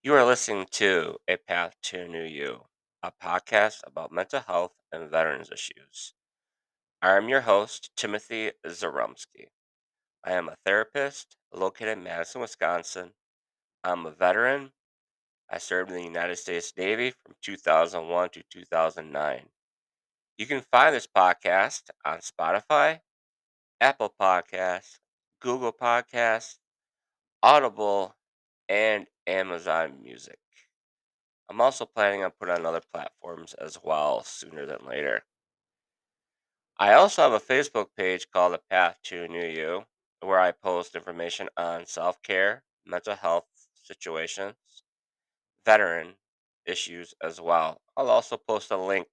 You are listening to A Path to a New You, a podcast about mental health and veterans issues. I am your host, Timothy Zarumsky. I am a therapist located in Madison, Wisconsin. I'm a veteran. I served in the United States Navy from 2001 to 2009. You can find this podcast on Spotify, Apple Podcasts, Google Podcasts, Audible, and Amazon Music. I'm also planning on putting on other platforms as well sooner than later. I also have a Facebook page called The Path to New You, where I post information on self care, mental health situations, veteran issues as well. I'll also post a link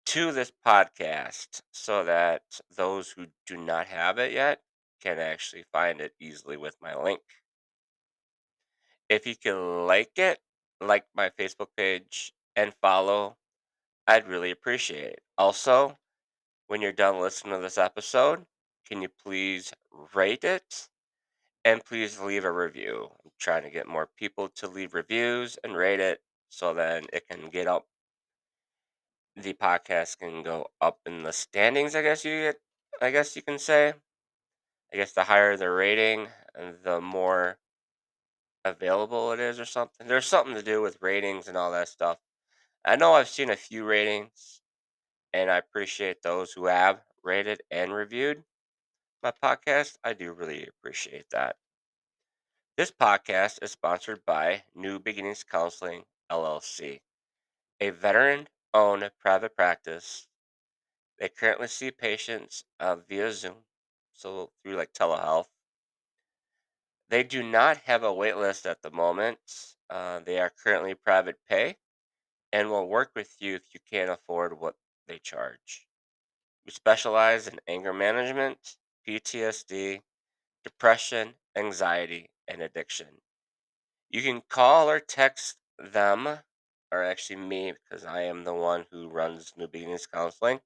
to this podcast so that those who do not have it yet can actually find it easily with my link. If you can like my Facebook page and follow, I'd really appreciate it. Also, when you're done listening to this episode, can you please rate it and please leave a review? I'm trying to get more people to leave reviews and rate it so then it can get up. The podcast can go up in the standings, I guess you can say. I guess the higher the rating, the more available it is or something. There's something to do with ratings and all that stuff. I know I've seen a few ratings and I appreciate those who have rated and reviewed my podcast. I do really appreciate that. This podcast is sponsored by New Beginnings Counseling, LLC, a veteran owned private practice. They currently see patients via Zoom, so through like telehealth. They do not have a wait list at the moment. They are currently private pay and will work with you if you can't afford what they charge. We specialize in anger management, PTSD, depression, anxiety, and addiction. You can call or text them, or actually me, because I am the one who runs New Beginnings Counseling,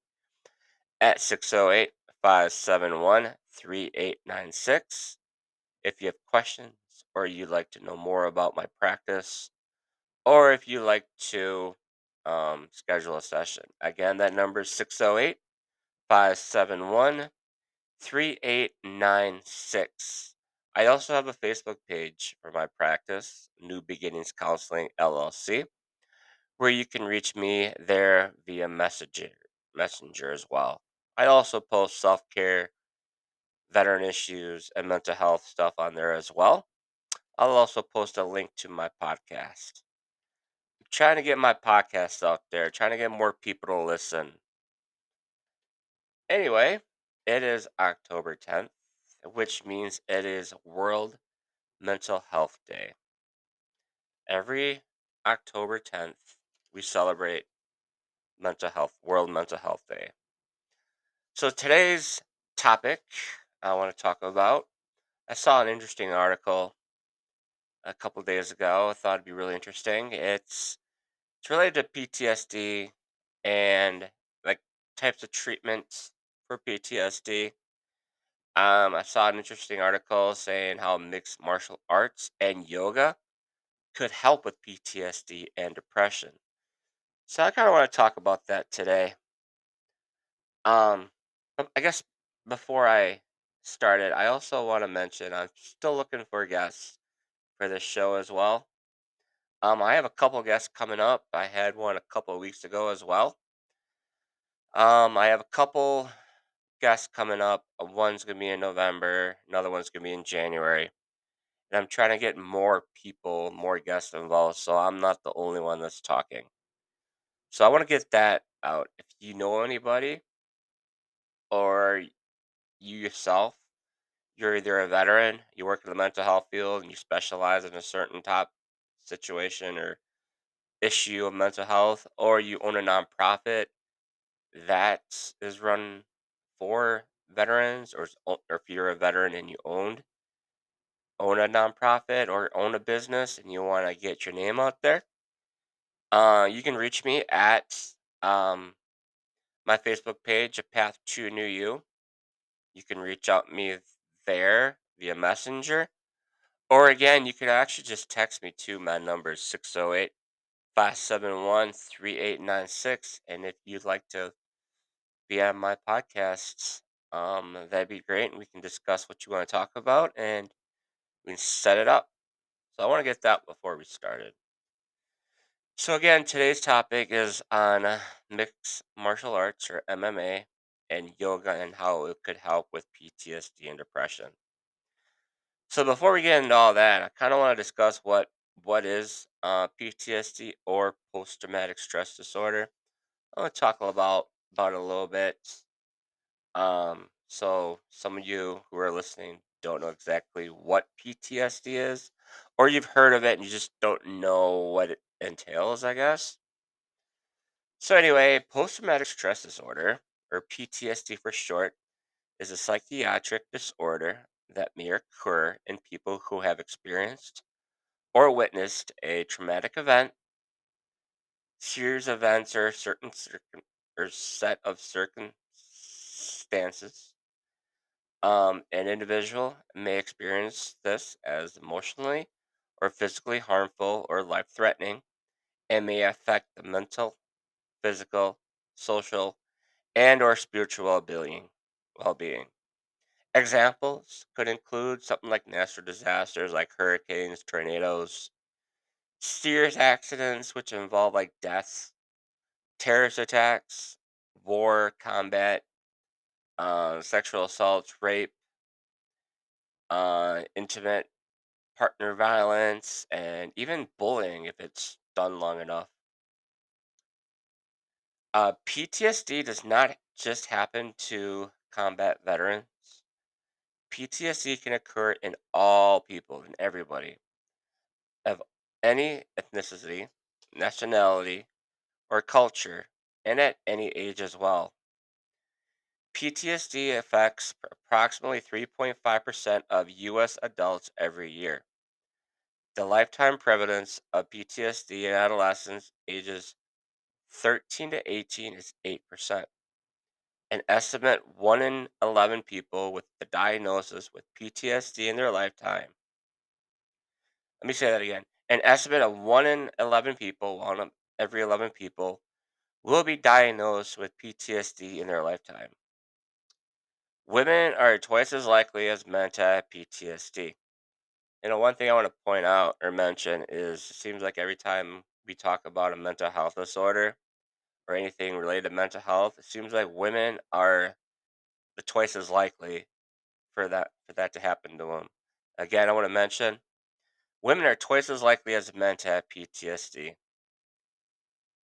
at 608 571 3896. If you have questions or you'd like to know more about my practice, or if you'd like to schedule a session. Again, that number is 608 571 3896. I also have a Facebook page for my practice, New Beginnings Counseling LLC, where you can reach me there via messenger as well. I also post self-care, veteran issues, and mental health stuff on there as well. I'll also post a link to my podcast. I'm trying to get my podcast out there, trying to get more people to listen. Anyway, it is October 10th, which means it is World Mental Health Day. Every October 10th, we celebrate World Mental Health Day. So today's topic I want to talk about, I saw an interesting article a couple days ago. I thought it'd be really interesting. It's related to PTSD and like types of treatments for PTSD. I saw an interesting article saying how mixed martial arts and yoga could help with PTSD and depression. So I kind of want to talk about that today. I guess before I started, I also want to mention I'm still looking for guests for this show as well. I have a couple guests coming up. I had one a couple of weeks ago as well. I have a couple guests coming up. One's gonna be in November. Another one's gonna be in January. And I'm trying to get more people, more guests involved, so I'm not the only one that's talking. So I want to get that out. If you know anybody or you yourself, you're either a veteran, you work in the mental health field, and you specialize in a certain top situation or issue of mental health, or you own a nonprofit that is run for veterans, or if you're a veteran and you own a nonprofit or own a business and you want to get your name out there, you can reach me at um, my Facebook page, A Path to New You. You can reach out me there via Messenger, Or again, you could actually just text me to my number 608-571-3896. And if you'd like to be on my podcasts, that'd be great. And we can discuss what you want to talk about and we can set it up. So I want to get that before we started. So again, today's topic is on mixed martial arts or MMA and yoga and how it could help with PTSD and depression. So before we get into all that, I kind of want to discuss what is PTSD or post traumatic stress disorder. I want to talk about it a little bit. So some of you who are listening don't know exactly what PTSD is, or you've heard of it and you just don't know what it entails, I guess. So anyway, post traumatic stress disorder, or PTSD for short, is a psychiatric disorder that may occur in people who have experienced or witnessed a traumatic event, series of events, or or set of circumstances. An individual may experience this as emotionally or physically harmful or life-threatening and may affect the mental, physical, social, and or spiritual well-being. Examples could include something like natural disasters like hurricanes, tornadoes, serious accidents which involve like deaths, terrorist attacks, war, combat, sexual assaults, rape, intimate partner violence, and even bullying if it's done long enough. PTSD does not just happen to combat veterans. PTSD can occur in all people, in everybody, of any ethnicity, nationality, or culture, and at any age as well. PTSD affects approximately 3.5% of U.S. adults every year. The lifetime prevalence of PTSD in adolescents ages 13 to 18 is 8%. An estimate 1 in 11 people with the diagnosis with PTSD in their lifetime. Let me say that again. An estimate of 1 in 11 people, every 11 people, will be diagnosed with PTSD in their lifetime. Women are twice as likely as men to have PTSD. One thing I want to point out or mention is it seems like every time we talk about a mental health disorder or anything related to mental health, it seems like women are the twice as likely for that to happen to them. Again, I want to mention women are twice as likely as men to have PTSD.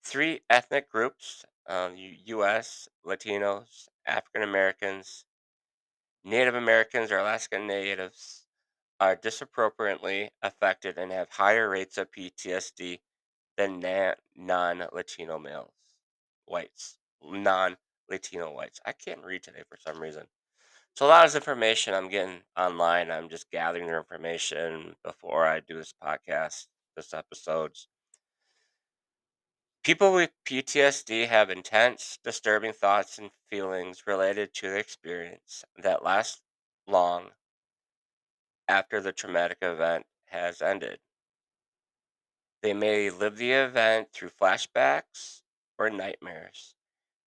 Three ethnic groups: U.S., Latinos, African Americans, Native Americans, or Alaskan Natives are disproportionately affected and have higher rates of PTSD than non-Latino males, non-Latino whites. I can't read today for some reason. So a lot of this information I'm getting online. I'm just gathering the information before I do this podcast, this episodes. People with PTSD have intense, disturbing thoughts and feelings related to the experience that last long after the traumatic event has ended. They may live the event through flashbacks or nightmares.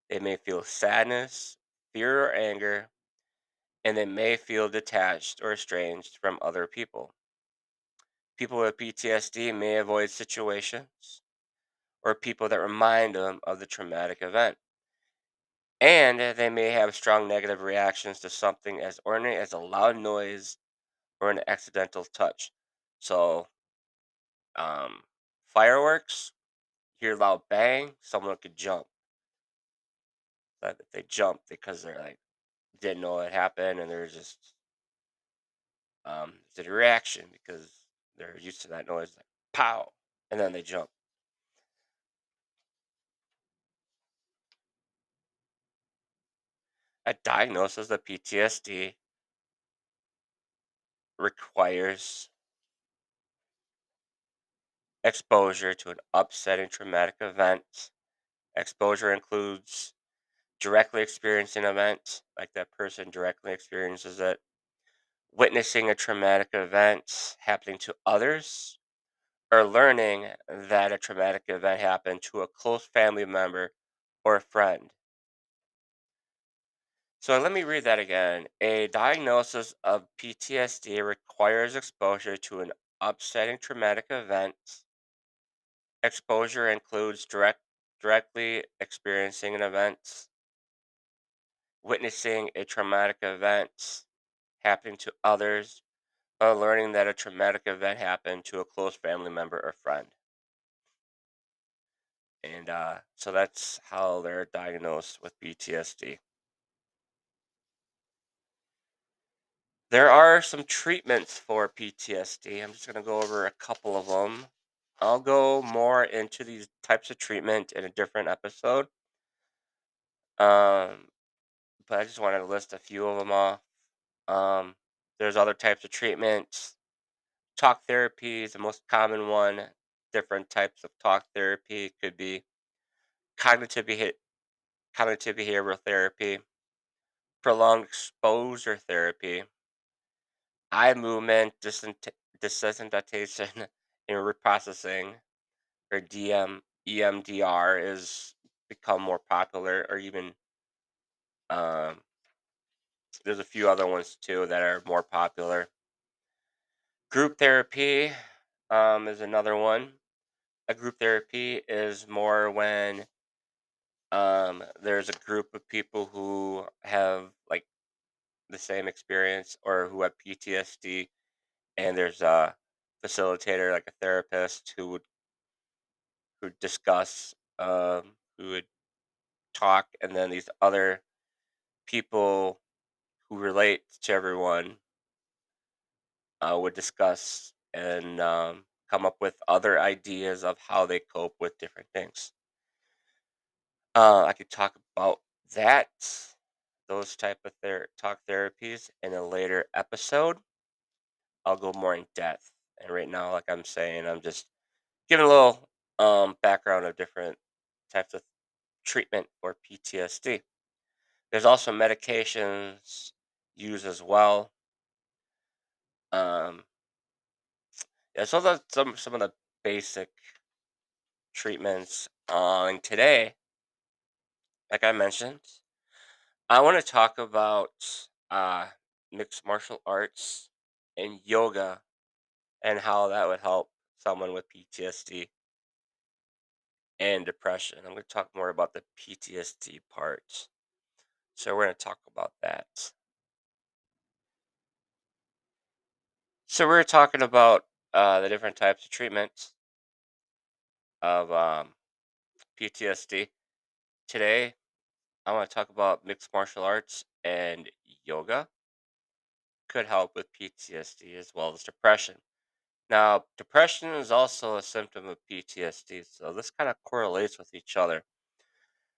They may feel sadness, fear, or anger, and they may feel detached or estranged from other people. People with PTSD may avoid situations or people that remind them of the traumatic event. And they may have strong negative reactions to something as ordinary as a loud noise or an accidental touch. So, um, fireworks, hear loud bang, someone could jump. But if they jump because they're like didn't know it happened and they're just it's a reaction because they're used to that noise, like pow, and then they jump. A diagnosis of PTSD requires exposure to an upsetting traumatic event. Exposure includes directly experiencing an event, like that person directly experiences it, witnessing a traumatic event happening to others, or learning that a traumatic event happened to a close family member or a friend. So let me read that again. A diagnosis of PTSD requires exposure to an upsetting traumatic event. Exposure includes directly experiencing an event, witnessing a traumatic event happening to others, or learning that a traumatic event happened to a close family member or friend. And so that's how they're diagnosed with PTSD. There are some treatments for PTSD. I'm just going to go over a couple of them. I'll go more into these types of treatment in a different episode. Um, but I just wanted to list a few of them off. Um, there's other types of treatments. Talk therapy is the most common one. Different types of talk therapy could be cognitive, cognitive behavioral therapy, prolonged exposure therapy, eye movement desensitization and reprocessing, or EMDR, is become more popular, or even um, there's a few other ones too that are more popular. Group therapy is another one. A group therapy is more when there's a group of people who have like the same experience or who have PTSD, and there's a facilitator, like a therapist, who would discuss, who would talk, and then these other people who relate to everyone would discuss and come up with other ideas of how they cope with different things. I could talk about that, those type of talk therapies in a later episode. I'll go more in depth. And right now, like I'm saying, I'm just giving a little background of different types of treatment for PTSD. There's also medications used as well. Um, yeah, so that's some of the basic treatments. And today, like I mentioned, I want to talk about mixed martial arts and yoga, and how that would help someone with PTSD and depression. I'm going to talk more about the PTSD part. So we're going to talk about that. So we're talking about the different types of treatments of PTSD. Today, I want to talk about mixed martial arts and yoga could help with PTSD as well as depression. Now, depression is also a symptom of PTSD, so this kind of correlates with each other.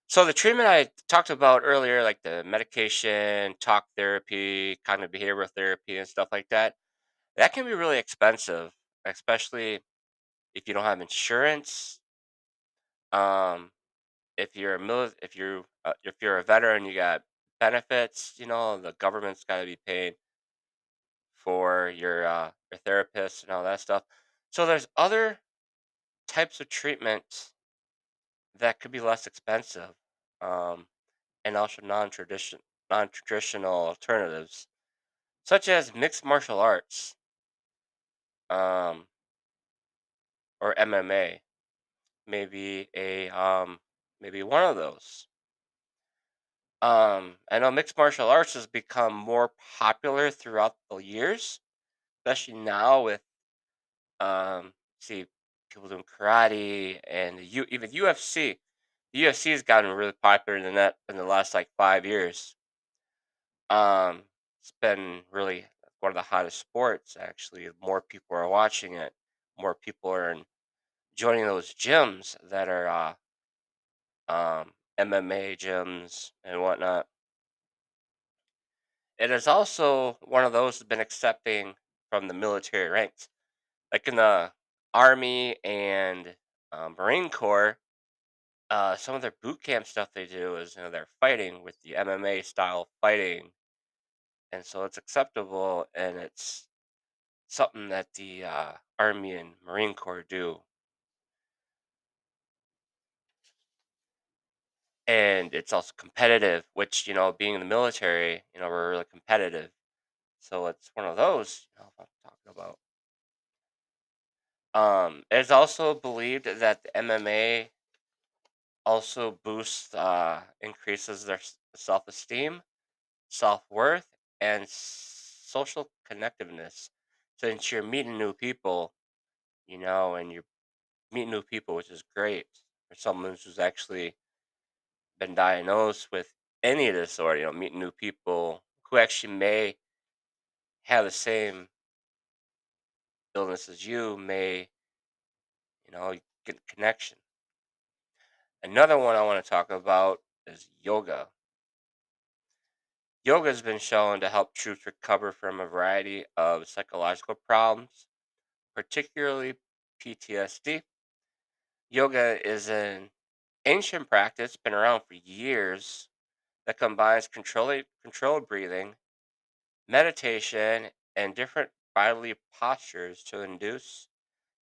So the treatment I talked about earlier, like the medication, talk therapy, cognitive behavioral therapy, and stuff like that, that can be really expensive, especially if you don't have insurance. Um, if you're a veteran, you got benefits. The government's got to be paying for your therapist and all that stuff. So there's other types of treatments that could be less expensive, um, and also non-traditional alternatives, such as mixed martial arts, um, or MMA. Maybe one of those. I know mixed martial arts has become more popular throughout the years, especially now with see people doing karate and even UFC. The UFC has gotten really popular in the last like 5 years. Um, it's been really one of the hottest sports. Actually, more people are watching it. More people are joining those gyms that are MMA gyms and whatnot. It is also one of those that's been accepting from the military ranks, like in the Army and Marine Corps. Some of their boot camp stuff they do is they're fighting with the MMA style fighting, and so it's acceptable, and it's something that the Army and Marine Corps do, and it's also competitive. Which being in the military, we're really competitive, so it's one of those. I'm talking about. It's also believed that the MMA also boosts, increases their self-esteem, self-worth, and social connectiveness. Since you're meeting new people, and you're meeting new people, which is great for someone who's actually been diagnosed with any disorder. Meeting new people who actually may have the same illness as you may, get a connection. Another one I want to talk about is yoga. Yoga has been shown to help troops recover from a variety of psychological problems, particularly PTSD. Yoga is an ancient practice, been around for years, that combines controlled breathing, meditation, and different bodily postures to induce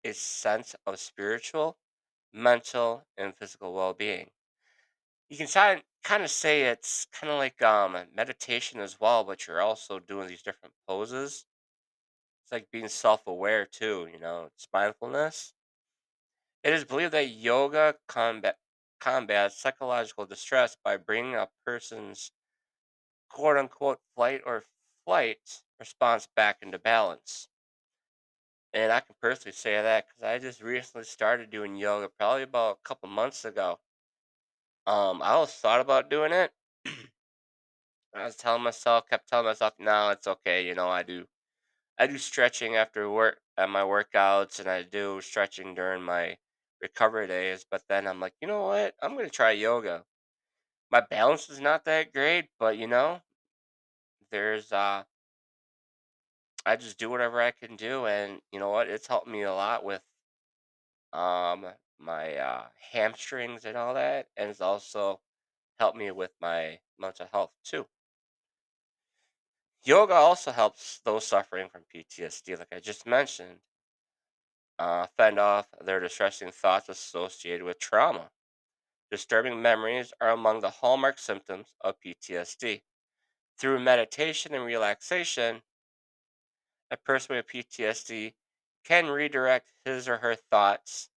a sense of spiritual, mental, and physical well-being. You can kind of say it's kind of like meditation as well, but you're also doing these different poses. It's like being self-aware too, it's mindfulness. It is believed that yoga combats psychological distress by bringing a person's quote unquote flight response back into balance. And I can personally say that because I just recently started doing yoga probably about a couple months ago. I always thought about doing it. I was kept telling myself, no, it's okay. I do stretching after work at my workouts, and I do stretching during my recovery days. But then I'm like, you know what? I'm gonna try yoga. My balance is not that great, but there's I just do whatever I can do, and you know what? It's helped me a lot with my hamstrings and all that, and it's also helped me with my mental health too. Yoga also helps those suffering from PTSD, like I just mentioned, fend off their distressing thoughts associated with trauma. Disturbing memories are among the hallmark symptoms of PTSD. Through meditation and relaxation, a person with PTSD can redirect his or her thoughts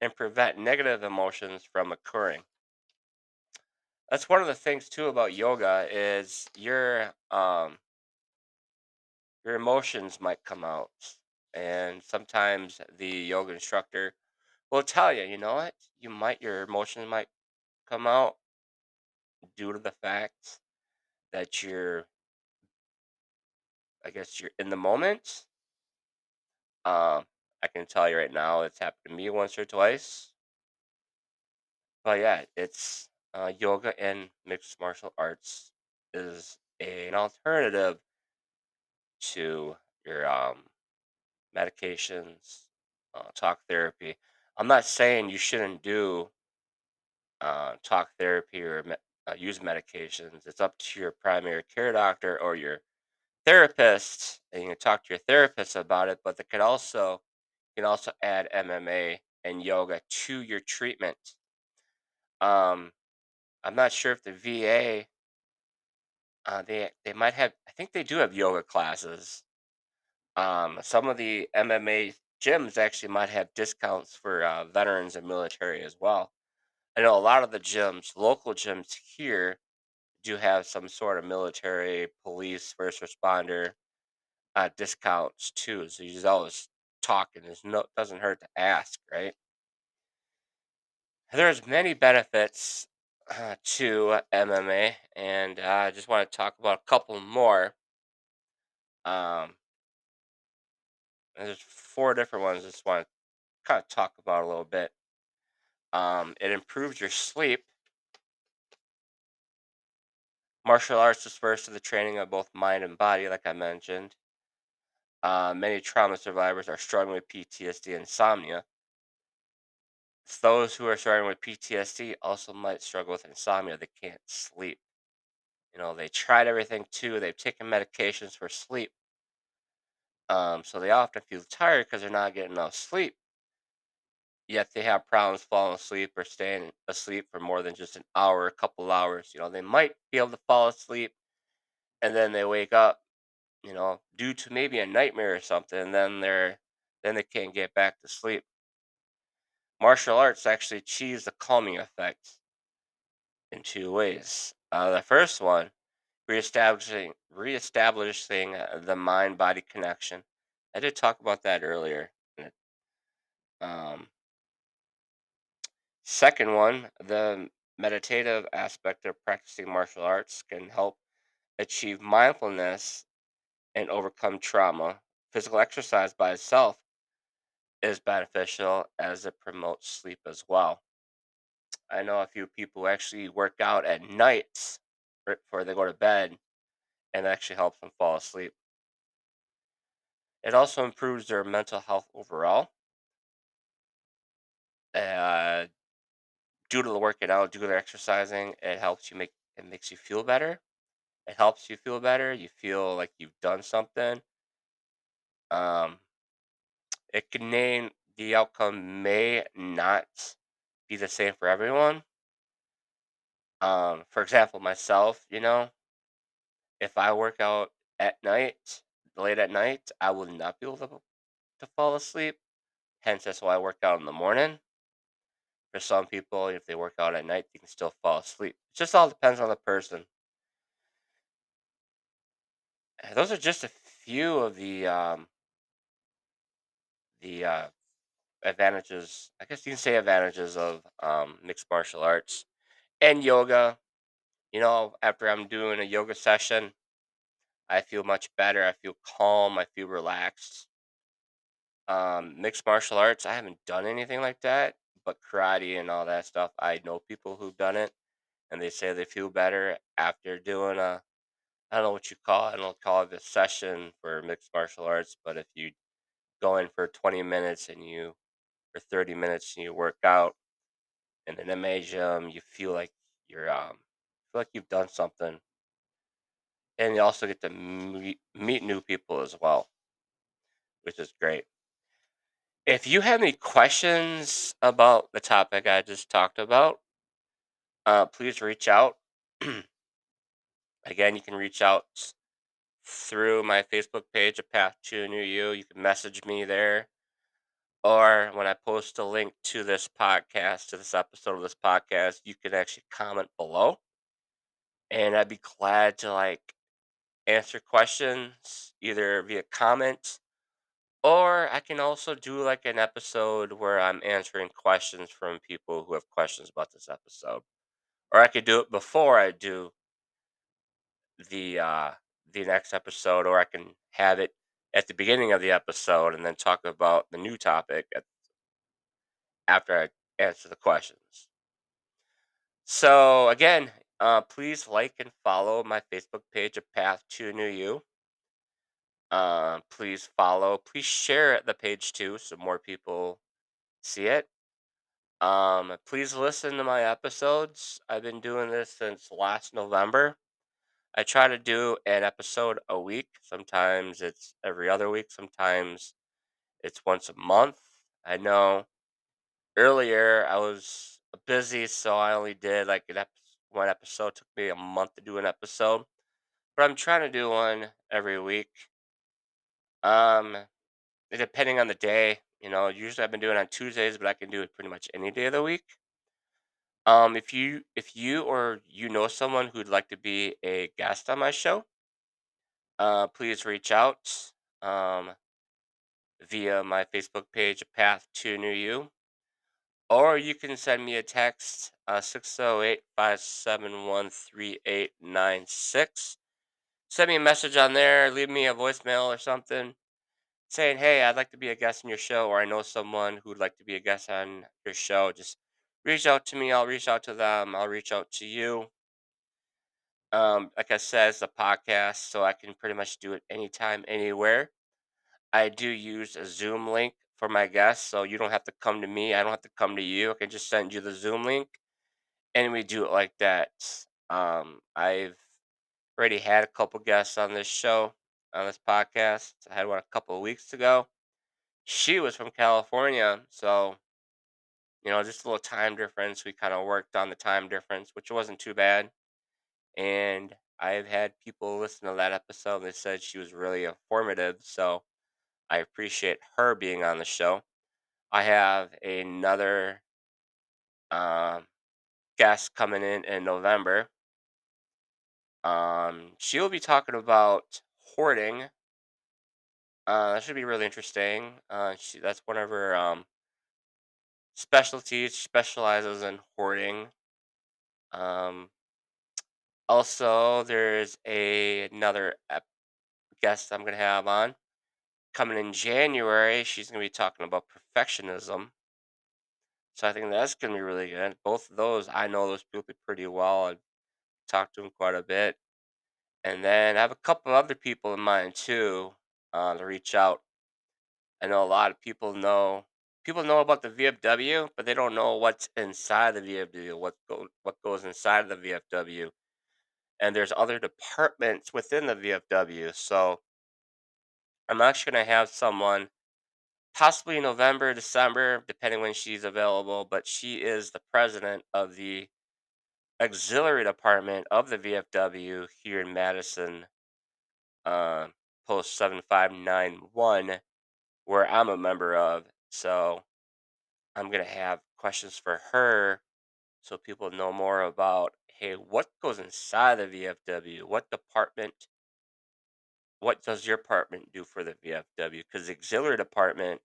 and prevent negative emotions from occurring. That's one of the things too about yoga is your emotions might come out, and sometimes the yoga instructor will tell you, you know what, your emotions might come out due to the fact that I guess you're in the moment. I can tell you right now, it's happened to me once or twice. But yeah, it's yoga and mixed martial arts is an alternative to your medications, talk therapy. I'm not saying you shouldn't do talk therapy or use medications. It's up to your primary care doctor or your therapist, and you can talk to your therapist about it. But they could also you can also add MMA and yoga to your treatment. Um, I'm not sure if the VA they might have. I think they do have yoga classes. Some of the MMA gyms actually might have discounts for veterans and military as well. I know a lot of the gyms, local gyms here, do have some sort of military, police, first responder discounts too. So you just always talking. There's no doesn't hurt to ask, right? There's many benefits to MMA, and I just want to talk about a couple more. Um, and there's four different ones. I just want to kind of talk about a little bit. It improves your sleep. Martial arts refers to the training of both mind and body, like I mentioned. Many trauma survivors are struggling with PTSD and insomnia. Those who are struggling with PTSD also might struggle with insomnia. They can't sleep. They tried everything too. They've taken medications for sleep. So they often feel tired because they're not getting enough sleep. Yet they have problems falling asleep or staying asleep for more than just an hour, a couple hours. They might be able to fall asleep and then they wake up, due to maybe a nightmare or something, and then they can't get back to sleep. Martial arts actually achieves the calming effect in two ways. The first one, reestablishing the mind body connection. I did talk about that earlier. Um, Second one, the meditative aspect of practicing martial arts can help achieve mindfulness and overcome trauma. Physical exercise by itself is beneficial as it promotes sleep as well. I know a few people who actually work out at nights right before they go to bed, and it actually helps them fall asleep. It also improves their mental health overall. Uh, Due to the working out, due to the exercising, it makes you feel better. It helps you feel better. You feel like you've done something. Um, it can name the outcome may not be the same for everyone. For example, myself, if I work out at night, late at night, I will not be able to fall asleep. Hence, that's why I work out in the morning. For some people, if they work out at night, they can still fall asleep. It just all depends on the person. Those are just a few of the advantages. I guess you can say advantages of mixed martial arts and yoga. After I'm doing a yoga session, I feel much better. I feel calm. I feel relaxed. Mixed martial arts, I haven't done anything like that, but karate and all that stuff, I know people who've done it, and they say they feel better after doing I don't know what you call it. I don't call it a session for mixed martial arts, but if you go in for 20 minutes or 30 minutes and you work out in an MMA gym, you feel like you've done something, and you also get to meet new people as well, which is great. If you have any questions about the topic I just talked about, please reach out. Again, you can reach out through my Facebook page, A Path to New You. You can message me there. Or when I post a link to this podcast, to this episode of this podcast, you can actually comment below. And I'd be glad to answer questions either via comment, or I can also do like an episode where I'm answering questions from people who have questions about this episode. Or I could do it before I do the uh the next episode, or I can have it at the beginning of the episode and then talk about the new topic after I answer the questions. So again, please like and follow my Facebook page, A Path to New You. Please follow, please share the page too, so more people see it. Please listen to my episodes. I've been doing this since last November. I try to do an episode a week. Sometimes it's every other week. Sometimes it's once a month. I know earlier I was busy, so I only did like one episode. Took me a month to do an episode, but I'm trying to do one every week. Um, Depending on the day, usually I've been doing it on Tuesdays, but I can do it pretty much any day of the week. If you or you know someone who'd like to be a guest on my show, please reach out via my Facebook page, A Path to New You, or you can send me a text 608-571-3896. Send me a message on there, leave me a voicemail or something saying, "Hey, I'd like to be a guest on your show," or "I know someone who'd like to be a guest on your show." Just reach out to me. I'll reach out to them. I'll reach out to you. Like I said, it's a podcast, so I can pretty much do it anytime, anywhere. I do use a Zoom link for my guests, so you don't have to come to me. I don't have to come to you. I can just send you the Zoom link, and we do it like that. I've Already had a couple guests on this show, on this podcast. I had one a couple of weeks ago. She was from California, so just a little time difference. We kind of worked on the time difference, which wasn't too bad. And I've had people listen to that episode. And they said she was really informative, so I appreciate her being on the show. I have another um, guest coming in November. She'll be talking about hoarding. That should be really interesting. That's one of her specialties. She specializes in hoarding. Um, Also, there's another guest I'm gonna have on coming in January. She's gonna be talking about perfectionism. So I think that's gonna be really good. Both of those, I know those people pretty well. I've talked to them quite a bit. And then I have a couple other people in mind too, to reach out. I know a lot of people know about the VFW, but they don't know what's inside the VFW, what goes inside of the VFW. And there's other departments within the VFW. So I'm actually gonna have someone possibly November, December, depending when she's available, but she is the president of the auxiliary department of the VFW here in Madison, uh, post 7591, where I'm a member of. So I'm going to have questions for her so people know more about, hey, what goes inside the VFW? What does your department do for the VFW? Because the auxiliary department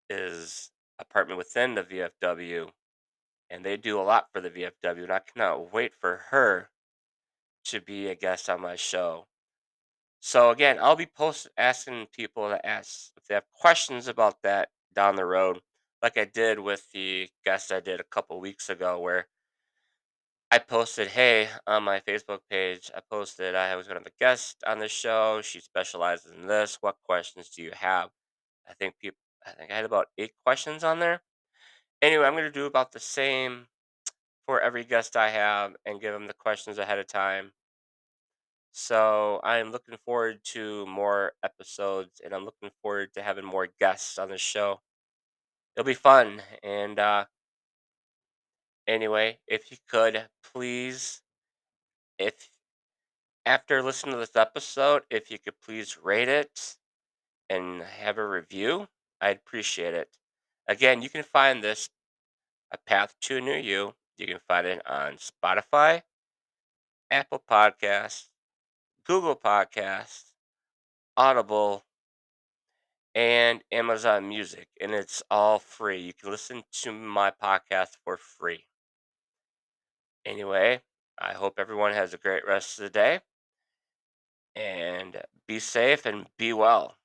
is a department within the VFW, and they do a lot for the VFW, and I cannot wait for her to be a guest on my show. So again, I'll be asking people to ask if they have questions about that down the road, like I did with the guest I did a couple weeks ago, where I posted, "Hey, on my Facebook page, I posted I was going to have a guest on the show. She specializes in this. What questions do you have?" I think I had about 8 questions on there. Anyway, I'm going to do about the same for every guest I have and give them the questions ahead of time. So I'm looking forward to more episodes, and I'm looking forward to having more guests on the show. It'll be fun. And anyway, if you could please, if after listening to this episode, if you could please rate it and have a review, I'd appreciate it. Again, you can find this A Path to a New You. You can find it on Spotify, Apple Podcasts, Google Podcasts, Audible, and Amazon Music, and it's all free. You can listen to my podcast for free. Anyway, I hope everyone has a great rest of the day and be safe and be well.